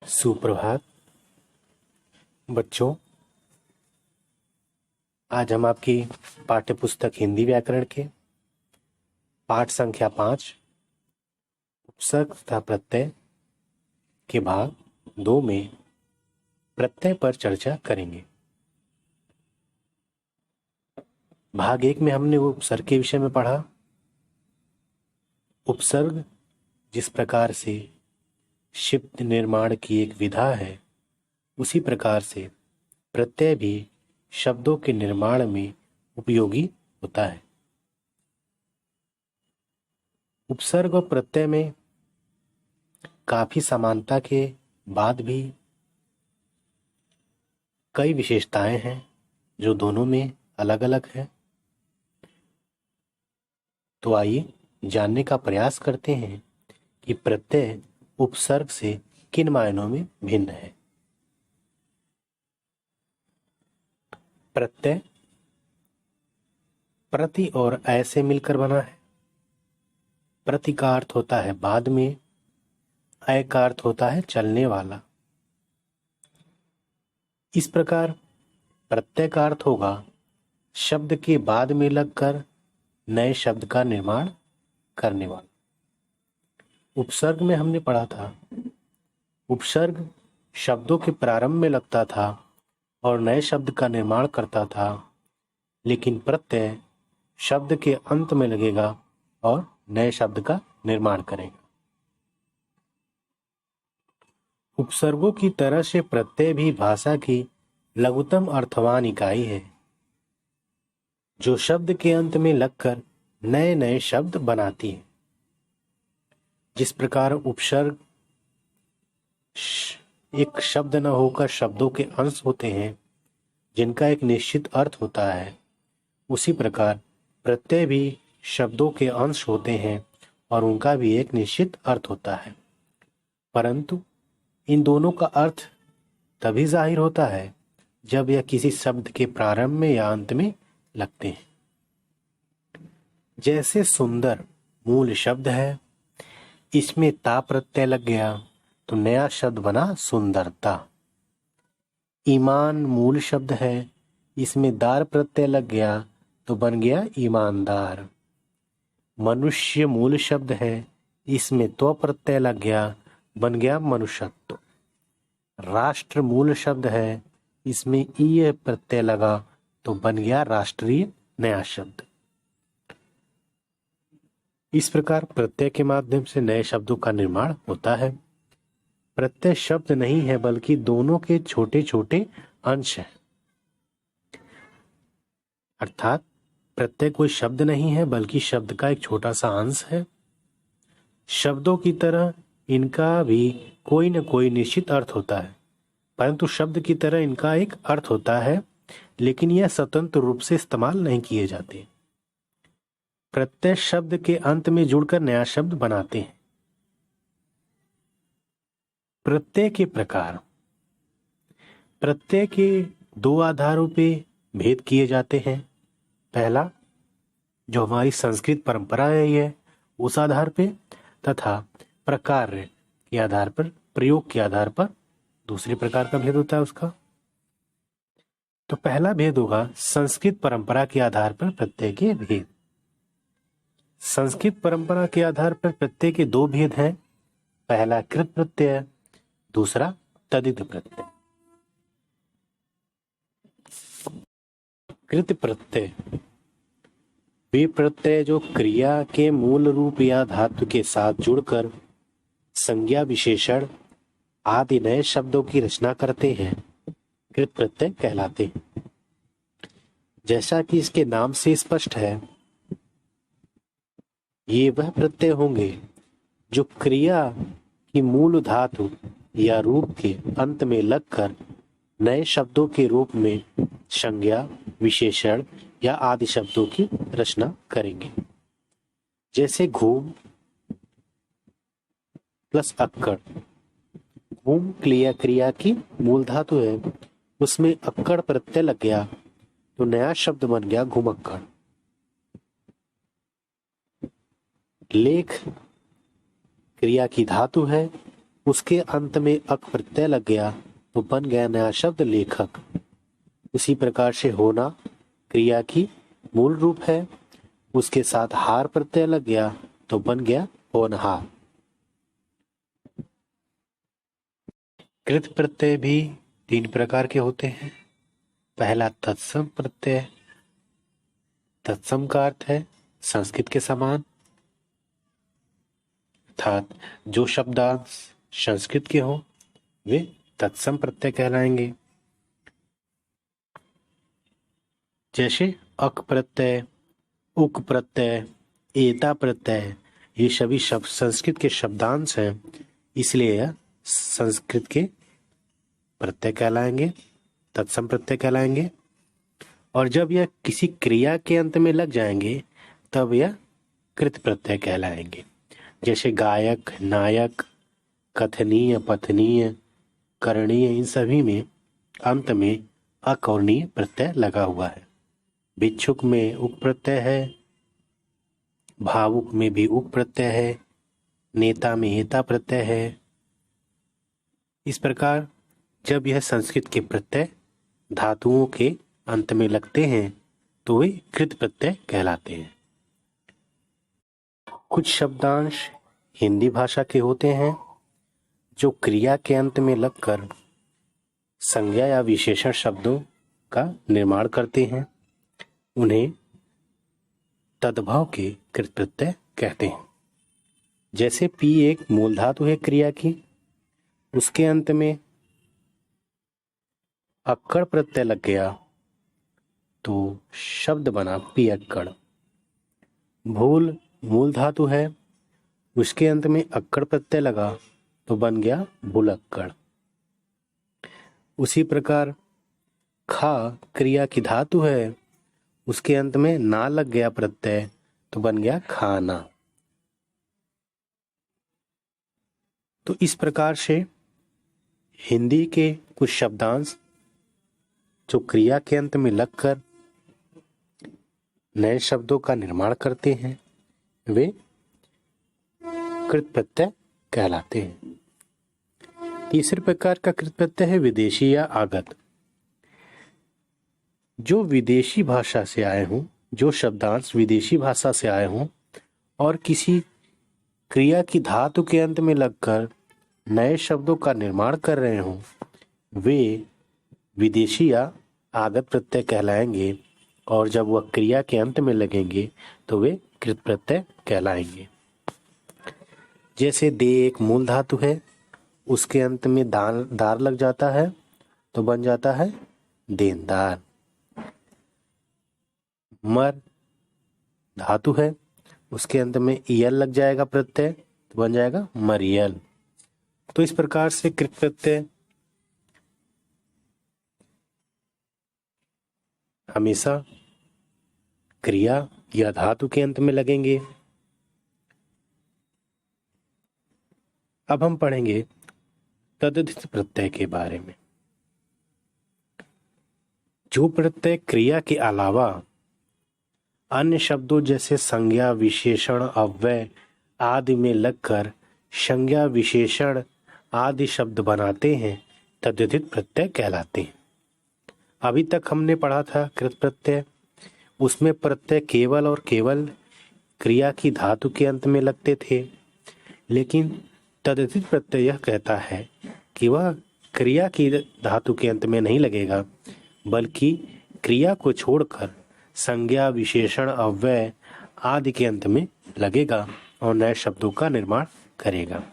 सुप्रभात बच्चों। आज हम आपकी पाठ्य पुस्तक हिंदी व्याकरण के पाठ संख्या 5 उपसर्ग तथा प्रत्यय के भाग 2 में प्रत्यय पर चर्चा करेंगे। भाग 1 में हमने उपसर्ग के विषय में पढ़ा। उपसर्ग जिस प्रकार से शब्द निर्माण की एक विधा है, उसी प्रकार से प्रत्यय भी शब्दों के निर्माण में उपयोगी होता है। उपसर्ग और प्रत्यय में काफी समानता के बाद भी कई विशेषताएं हैं जो दोनों में अलग अलग है। तो आइए जानने का प्रयास करते हैं कि प्रत्यय उपसर्ग से किन मायनों में भिन्न है। प्रत्यय प्रति और ऐसे मिलकर बना है। प्रति का अर्थ होता है बाद में, ऐ का अर्थ होता है चलने वाला। इस प्रकार प्रत्यय का अर्थ होगा शब्द के बाद में लगकर नए शब्द का निर्माण करने वाला। उपसर्ग में हमने पढ़ा था, उपसर्ग शब्दों के प्रारंभ में लगता था और नए शब्द का निर्माण करता था, लेकिन प्रत्यय शब्द के अंत में लगेगा और नए शब्द का निर्माण करेगा। उपसर्गों की तरह से प्रत्यय भी भाषा की लघुतम अर्थवान इकाई है, जो शब्द के अंत में लगकर नए नए शब्द बनाती है। जिस प्रकार उपसर्ग एक शब्द न होकर शब्दों के अंश होते हैं जिनका एक निश्चित अर्थ होता है, उसी प्रकार प्रत्यय भी शब्दों के अंश होते हैं और उनका भी एक निश्चित अर्थ होता है। परंतु इन दोनों का अर्थ तभी जाहिर होता है जब यह किसी शब्द के प्रारंभ में या अंत में लगते हैं। जैसे सुंदर मूल शब्द है, इसमें ता प्रत्यय लग गया तो नया शब्द बना सुंदरता। ईमान मूल शब्द है, इसमें दार प्रत्यय लग गया तो बन गया ईमानदार। मनुष्य मूल शब्द है, इसमें तो प्रत्यय लग गया, बन गया मनुष्यत्व। राष्ट्र मूल शब्द है, इसमें ई प्रत्यय लगा तो बन गया राष्ट्रीय नया शब्द। इस प्रकार प्रत्यय के माध्यम से नए शब्दों का निर्माण होता है। प्रत्यय शब्द नहीं है बल्कि दोनों के छोटे छोटे अंश हैं। अर्थात प्रत्यय कोई शब्द नहीं है बल्कि शब्द का एक छोटा सा अंश है। शब्दों की तरह इनका भी कोई न कोई निश्चित अर्थ होता है, परंतु शब्द की तरह इनका एक अर्थ होता है, लेकिन यह स्वतंत्र रूप से इस्तेमाल नहीं किए जाते। प्रत्यय शब्द के अंत में जुड़कर नया शब्द बनाते हैं। प्रत्यय के प्रकार। प्रत्यय के दो आधारों पे भेद किए जाते हैं। पहला, जो हमारी संस्कृत परंपरा है उस आधार पे, तथा प्रकार के आधार पर, प्रयोग के आधार पर दूसरे प्रकार का भेद होता है उसका। तो पहला भेद होगा संस्कृत परंपरा के आधार पर प्रत्यय के भेद। संस्कृत परंपरा के आधार पर प्रत्यय के दो भेद हैं। पहला कृत प्रत्यय, दूसरा तदित प्रत्यय। कृत प्रत्यय वे प्रत्यय जो क्रिया के मूल रूप या धातु के साथ जुड़कर संज्ञा विशेषण आदि नए शब्दों की रचना करते हैं, कृत प्रत्यय कहलाते हैं। जैसा कि इसके नाम से स्पष्ट है, ये वह प्रत्यय होंगे जो क्रिया की मूल धातु या रूप के अंत में लगकर नए शब्दों के रूप में संज्ञा विशेषण या आदि शब्दों की रचना करेंगे। जैसे घूम प्लस अक्कड़। घूम क्रिया की मूल धातु है, उसमें अक्कड़ प्रत्यय लग गया तो नया शब्द बन गया घुमक्कड़। लेख क्रिया की धातु है, उसके अंत में अक प्रत्यय लग गया तो बन गया नया शब्द लेखक। उसी प्रकार से होना क्रिया की मूल रूप है, उसके साथ हार प्रत्यय लग गया तो बन गया होनहार। कृत प्रत्यय भी 3 प्रकार के होते हैं। पहला तत्सम प्रत्यय। तत्सम का अर्थ है संस्कृत के समान, अर्थात जो शब्दांश संस्कृत के हो वे तत्सम प्रत्यय कहलाएंगे। जैसे अक प्रत्यय, उक प्रत्यय, एता प्रत्यय, ये सभी शब्द संस्कृत के शब्दांश हैं, इसलिए यह संस्कृत के प्रत्यय कहलाएंगे, तत्सम प्रत्यय कहलाएंगे। और जब यह किसी क्रिया के अंत में लग जाएंगे तब यह कृत प्रत्यय कहलाएंगे। जैसे गायक, नायक, कथनीय, पठनीय, करणीय, इन सभी में अंत में अक और नीय प्रत्यय लगा हुआ है। भिक्षुक में उक प्रत्यय है, भावुक में भी उक प्रत्यय है, नेता में एता प्रत्यय है। इस प्रकार जब यह संस्कृत के प्रत्यय धातुओं के अंत में लगते हैं तो वे कृत प्रत्यय कहलाते हैं। कुछ शब्दांश हिंदी भाषा के होते हैं जो क्रिया के अंत में लगकर संज्ञा या विशेषण शब्दों का निर्माण करते हैं, उन्हें तद्भव के कृत प्रत्यय कहते हैं। जैसे पी एक मूल धातु है क्रिया की, उसके अंत में अक्कड़ प्रत्यय लग गया तो शब्द बना पियक्कड़। भूल मूल धातु है, उसके अंत में अक्कड़ प्रत्यय लगा तो बन गया भुलक्कड़। उसी प्रकार खा क्रिया की धातु है, उसके अंत में ना लग गया प्रत्यय तो बन गया खाना। तो इस प्रकार से हिंदी के कुछ शब्दांश जो क्रिया के अंत में लगकर नए शब्दों का निर्माण करते हैं वे कृत प्रत्यय कहलाते हैं। तीसरे प्रकार का कृत प्रत्यय है विदेशी या आगत। जो विदेशी भाषा से आए हों, जो शब्दांश विदेशी भाषा से आए हों और किसी क्रिया की धातु के अंत में लगकर नए शब्दों का निर्माण कर रहे हों, वे विदेशी या आगत प्रत्यय कहलाएंगे। और जब वह क्रिया के अंत में लगेंगे तो वे कृत प्रत्यय कहलाएंगे। जैसे दे एक मूल धातु है, उसके अंत में दार लग जाता है तो बन जाता है देनदार। मर धातु है, उसके अंत में यल लग जाएगा प्रत्यय तो बन जाएगा मरियल। तो इस प्रकार से कृत प्रत्यय हमेशा क्रिया या धातु के अंत में लगेंगे। अब हम पढ़ेंगे तद्धित प्रत्यय के बारे में। जो प्रत्यय क्रिया के अलावा अन्य शब्दों जैसे संज्ञा, विशेषण, अव्यय आदि में लगकर संज्ञा, विशेषण आदि शब्द बनाते हैं, तद्धित प्रत्यय कहलाते हैं। अभी तक हमने पढ़ा था कृत प्रत्यय, उसमें प्रत्यय केवल और केवल क्रिया की धातु के अंत में लगते थे, लेकिन तद्धित प्रत्यय यह कहता है कि वह क्रिया की धातु के अंत में नहीं लगेगा, बल्कि क्रिया को छोड़कर संज्ञा, विशेषण, अव्यय आदि के अंत में लगेगा और नए शब्दों का निर्माण करेगा।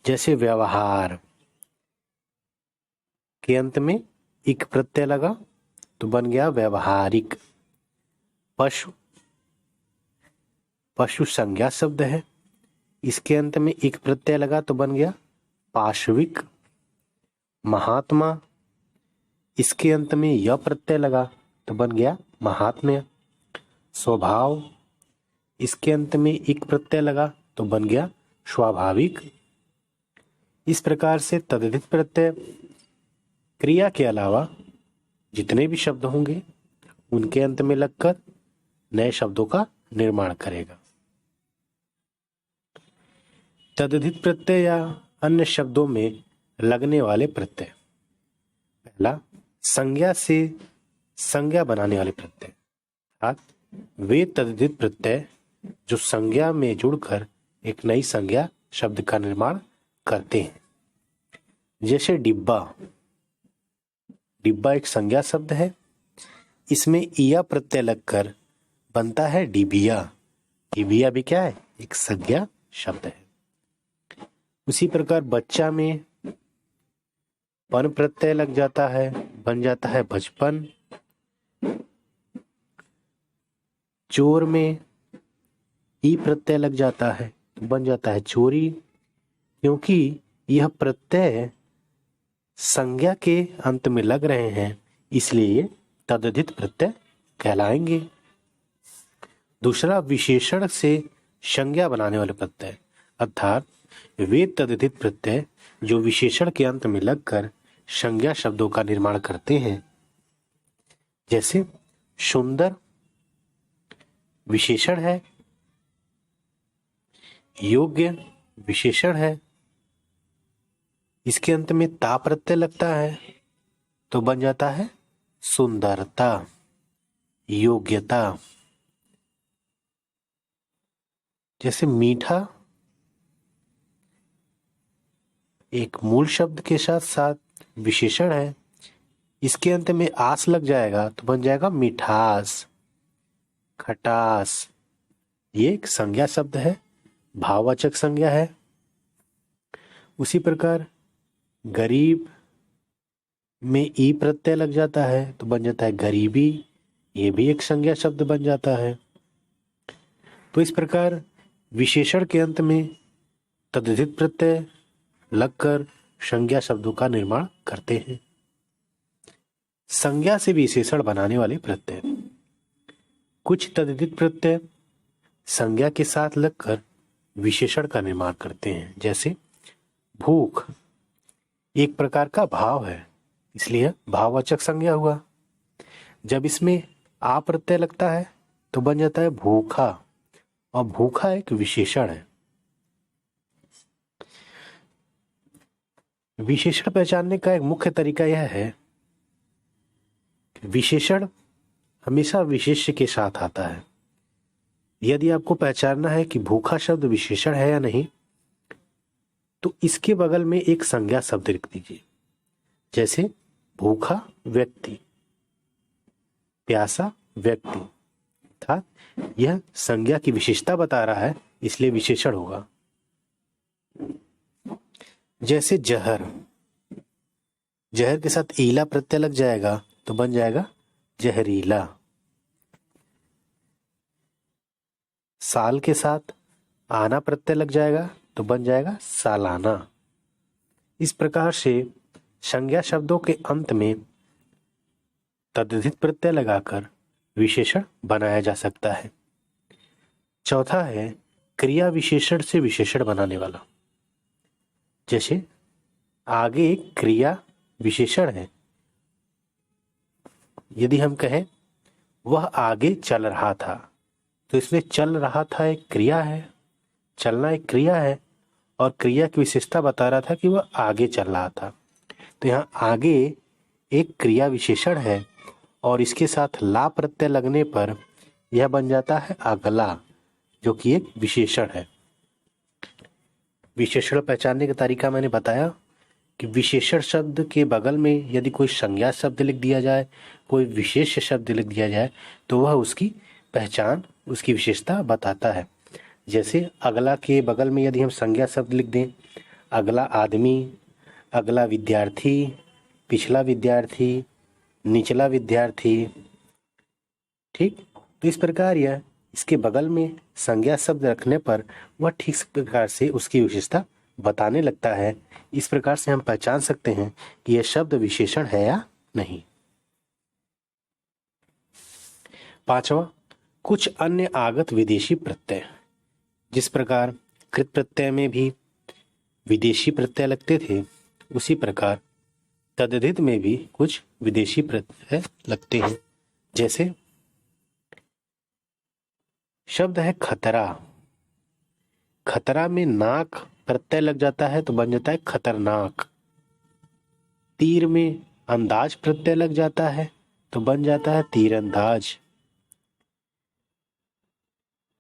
जैसे व्यवहार के अंत में इक प्रत्यय लगा तो बन गया व्यवहारिक। पशु, पशु संज्ञा शब्द है, इसके अंत में इक प्रत्यय लगा तो बन गया पाशविक। महात्मा, इसके अंत में य प्रत्यय लगा तो बन गया महात्म्य। स्वभाव, इसके अंत में इक प्रत्यय लगा तो बन गया स्वाभाविक। इस प्रकार से तद्धित प्रत्यय क्रिया के अलावा जितने भी शब्द होंगे उनके अंत में लगकर नए शब्दों का निर्माण करेगा। तद्धित प्रत्यय या अन्य शब्दों में लगने वाले प्रत्यय। पहला, संज्ञा से संज्ञा बनाने वाले प्रत्यय, अर्थात वे तद्धित प्रत्यय जो संज्ञा में जुड़कर एक नई संज्ञा शब्द का निर्माण करते हैं। जैसे डिब्बा। डिब्बा एक संज्ञा शब्द है, इसमें इया प्रत्यय लगकर बनता है डिबिया। डिबिया भी क्या है? एक संज्ञा शब्द है। उसी प्रकार बच्चा में पन प्रत्यय लग जाता है, बन जाता है बचपन। चोर में ई प्रत्यय लग जाता है, बन जाता है चोरी। क्योंकि यह प्रत्यय संज्ञा के अंत में लग रहे हैं, इसलिए तद्धित प्रत्यय कहलाएंगे। दूसरा, विशेषण से संज्ञा बनाने वाले प्रत्यय, अर्थात वे तद्धित प्रत्यय जो विशेषण के अंत में लगकर संज्ञा शब्दों का निर्माण करते हैं। जैसे सुंदर विशेषण है, योग्य विशेषण है, इसके अंत में ता प्रत्यय लगता है तो बन जाता है सुंदरता, योग्यता। जैसे मीठा एक मूल शब्द के साथ साथ विशेषण है, इसके अंत में आस लग जाएगा तो बन जाएगा मिठास, खटास। ये एक संज्ञा शब्द है, भाववाचक संज्ञा है। उसी प्रकार गरीब में ई प्रत्यय लग जाता है तो बन जाता है गरीबी, ये भी एक संज्ञा शब्द बन जाता है। तो इस प्रकार विशेषण के अंत में तद्धित प्रत्यय लगकर संज्ञा शब्दों का निर्माण करते हैं। संज्ञा से विशेषण बनाने वाले प्रत्यय, कुछ तद्धित प्रत्यय संज्ञा के साथ लगकर विशेषण का निर्माण करते हैं। जैसे भूख एक प्रकार का भाव है, इसलिए भाववाचक संज्ञा हुआ। जब इसमें आ प्रत्यय लगता है तो बन जाता है भूखा, और भूखा एक विशेषण है। विशेषण पहचानने का एक मुख्य तरीका यह है कि विशेषण हमेशा विशेष्य के साथ आता है। यदि आपको पहचानना है कि भूखा शब्द विशेषण है या नहीं, तो इसके बगल में एक संज्ञा शब्द लिख दीजिए। जैसे भूखा व्यक्ति, प्यासा व्यक्ति, अर्थात यह संज्ञा की विशेषता बता रहा है, इसलिए विशेषण होगा। जैसे जहर, जहर के साथ ईला प्रत्यय लग जाएगा तो बन जाएगा जहरीला। साल के साथ आना प्रत्यय लग जाएगा तो बन जाएगा सालाना। इस प्रकार से संज्ञा शब्दों के अंत में तद्धित प्रत्यय लगाकर विशेषण बनाया जा सकता है। चौथा है क्रिया विशेषण से विशेषण बनाने वाला। जैसे आगे एक क्रिया विशेषण है, यदि हम कहें वह आगे चल रहा था, तो इसमें चल रहा था एक क्रिया है, चलना एक क्रिया है, और क्रिया की विशेषता बता रहा था कि वह आगे चल रहा था। तो यहाँ आगे एक क्रिया विशेषण है और इसके साथ ला प्रत्यय लगने पर यह बन जाता है अगला, जो कि एक विशेषण है। विशेषण पहचानने का तरीका मैंने बताया कि विशेषण शब्द के बगल में यदि कोई संज्ञा शब्द लिख दिया जाए, कोई विशेष शब्द लिख दिया जाए, तो वह उसकी पहचान, उसकी विशेषता बताता है। जैसे अगला के बगल में यदि हम संज्ञा शब्द लिख दें, अगला आदमी, अगला विद्यार्थी, पिछला विद्यार्थी, निचला विद्यार्थी, ठीक। तो इस प्रकार यह इसके बगल में संज्ञा शब्द रखने पर वह ठीक प्रकार से उसकी विशेषता बताने लगता है। इस प्रकार से हम पहचान सकते हैं कि यह शब्द विशेषण है या नहीं। पांचवा, कुछ अन्य आगत विदेशी प्रत्यय। जिस प्रकार कृत प्रत्यय में भी विदेशी प्रत्यय लगते थे, उसी प्रकार तद्धित में भी कुछ विदेशी प्रत्यय लगते हैं। जैसे शब्द है खतरा, खतरा में नाक प्रत्यय लग जाता है तो बन जाता है खतरनाक। तीर में अंदाज प्रत्यय लग जाता है तो बन जाता है तीरंदाज।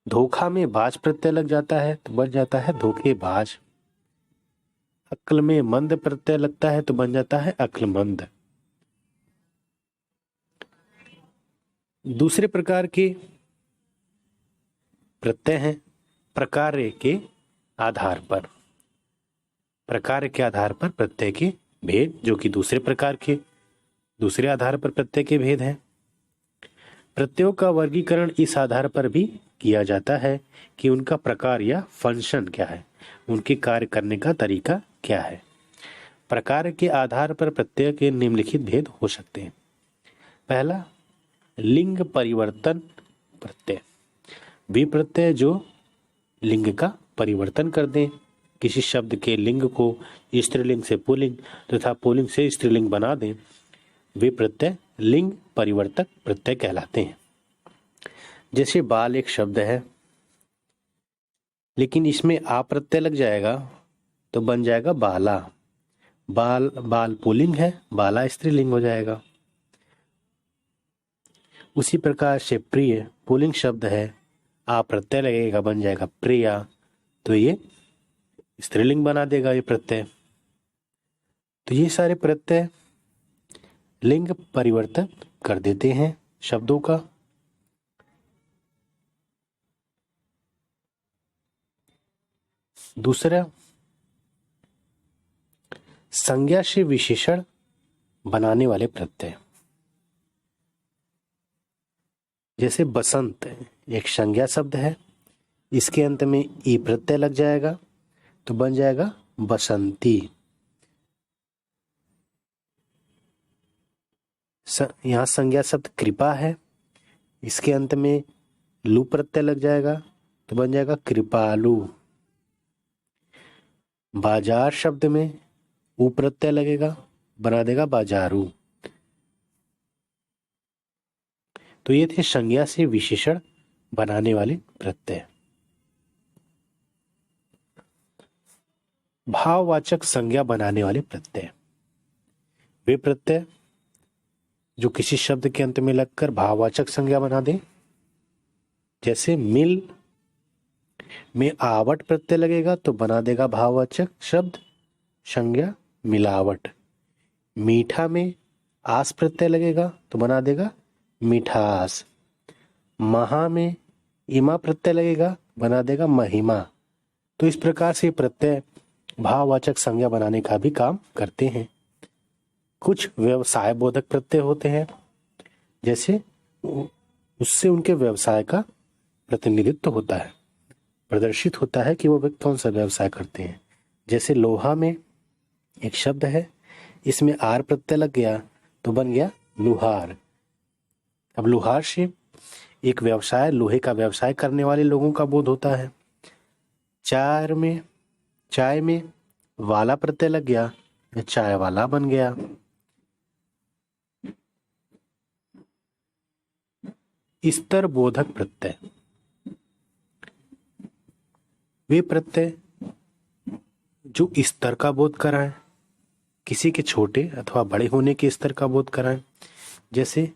धोखा में बाज प्रत्यय लग जाता है तो बन जाता है धोखेबाज। अक्ल में मंद प्रत्यय लगता है तो बन जाता है अक्लमंद। दूसरे प्रकार के प्रत्यय हैं प्रकार के आधार पर। प्रकार के आधार पर प्रत्यय के भेद, जो कि दूसरे आधार पर प्रत्यय के भेद हैं। प्रत्ययों का वर्गीकरण इस आधार पर भी किया जाता है कि उनका प्रकार या फंक्शन क्या है, उनके कार्य करने का तरीका क्या है। प्रकार के आधार पर प्रत्यय के निम्नलिखित भेद हो सकते हैं। पहला, लिंग परिवर्तन प्रत्यय। वे प्रत्यय जो लिंग का परिवर्तन कर दें, किसी शब्द के लिंग को स्त्रीलिंग से पुल्लिंग तथा पुल्लिंग से स्त्रीलिंग बना दें, वे प्रत्यय लिंग परिवर्तक प्रत्यय कहलाते हैं। जैसे बाल एक शब्द है, लेकिन इसमें आ प्रत्यय लग जाएगा तो बन जाएगा बाला। बाल पुल्लिंग है, बाला स्त्रीलिंग हो जाएगा। उसी प्रकार से प्रिय पुल्लिंग शब्द है, आ प्रत्यय लगेगा बन जाएगा प्रिया, तो ये स्त्रीलिंग बना देगा ये प्रत्यय। तो ये सारे प्रत्यय लिंग परिवर्तन कर देते हैं शब्दों का। दूसरा, संज्ञा से विशेषण बनाने वाले प्रत्यय। जैसे बसंत एक संज्ञा शब्द है, इसके अंत में ई प्रत्यय लग जाएगा तो बन जाएगा बसंती। यहां संज्ञा शब्द कृपा है, इसके अंत में लू प्रत्यय लग जाएगा तो बन जाएगा कृपालु। बाजार शब्द में ऊ प्रत्यय लगेगा, बना देगा बाजारू। तो ये थे संज्ञा से विशेषण बनाने वाले प्रत्यय। भाववाचक संज्ञा बनाने वाले प्रत्यय। वे प्रत्यय जो किसी शब्द के अंत में लगकर भाववाचक संज्ञा बना दे। जैसे मिल में आवट प्रत्यय लगेगा तो बना देगा भाववाचक शब्द संज्ञा मिलावट। मीठा में आस प्रत्यय लगेगा तो बना देगा मिठास। महा में इमा प्रत्यय लगेगा, बना देगा महिमा। तो इस प्रकार से प्रत्यय भाववाचक संज्ञा बनाने का भी काम करते हैं। कुछ व्यवसाय बोधक प्रत्यय होते हैं, जैसे उससे उनके व्यवसाय का प्रतिनिधित्व होता है, प्रदर्शित होता है कि वो व्यक्ति कौन सा व्यवसाय करते हैं। जैसे लोहा में एक शब्द है, इसमें आर प्रत्यय लग गया तो बन गया लुहार। अब लुहार से एक व्यवसाय, लोहे का व्यवसाय करने वाले लोगों का बोध होता है। चाय में वाला प्रत्यय लग गया, चाय वाला बन गया। स्तर बोधक प्रत्यय। वे प्रत्यय जो स्तर का बोध कराएं, किसी के छोटे अथवा बड़े होने के स्तर का बोध कराएं। जैसे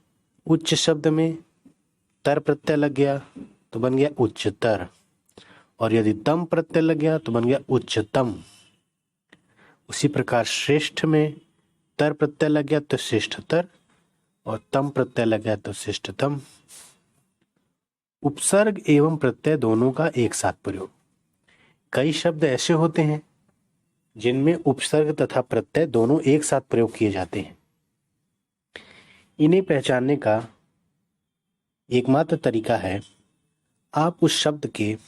उच्च शब्द में तर प्रत्यय लग गया तो बन गया उच्चतर, और यदि तम प्रत्यय लग गया तो बन गया उच्चतम। उसी प्रकार श्रेष्ठ में तर प्रत्यय लग गया तो श्रेष्ठतर, और तम प्रत्यय लग गया तो श्रेष्ठतम। उपसर्ग एवं प्रत्यय दोनों का एक साथ प्रयोग। कई शब्द ऐसे होते हैं जिनमें उपसर्ग तथा प्रत्यय दोनों एक साथ प्रयोग किए जाते हैं। इन्हें पहचानने का एकमात्र तरीका है, आप उस शब्द के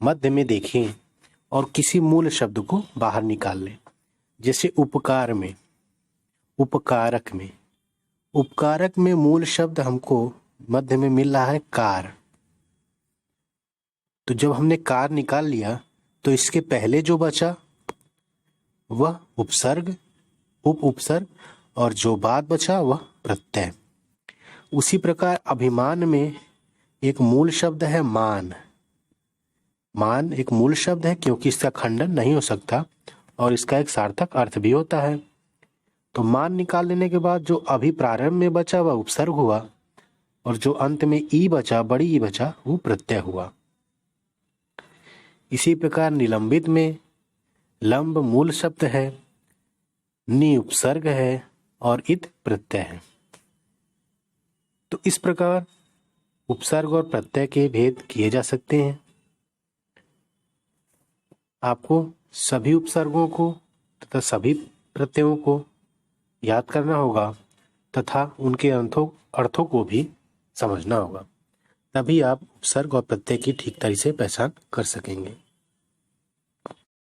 मध्य में देखें और किसी मूल शब्द को बाहर निकाल लें। जैसे उपकार में, उपकारक में, उपकारक में मूल शब्द हमको मध्य में मिल रहा है कार। तो जब हमने कार निकाल लिया तो इसके पहले जो बचा वह उपसर्ग, उपसर्ग, और जो बाद बचा वह प्रत्यय। उसी प्रकार अभिमान में एक मूल शब्द है मान, मान एक मूल शब्द है क्योंकि इसका खंडन नहीं हो सकता और इसका एक सार्थक अर्थ भी होता है। तो मान निकाल लेने के बाद जो अभी प्रारंभ में बचा वह उपसर्ग हुआ और जो अंत में ई बचा, बड़ी ई बचा, वो प्रत्यय हुआ। इसी प्रकार निलंबित में लंब मूल शब्द है, नि उपसर्ग है और इत प्रत्यय है। तो इस प्रकार उपसर्ग और प्रत्यय के भेद किए जा सकते हैं। आपको सभी उपसर्गों को तथा सभी प्रत्ययों को याद करना होगा तथा उनके अर्थों को भी समझना होगा, तभी आप उपसर्ग और प्रत्यय की ठीक तरह से पहचान कर सकेंगे।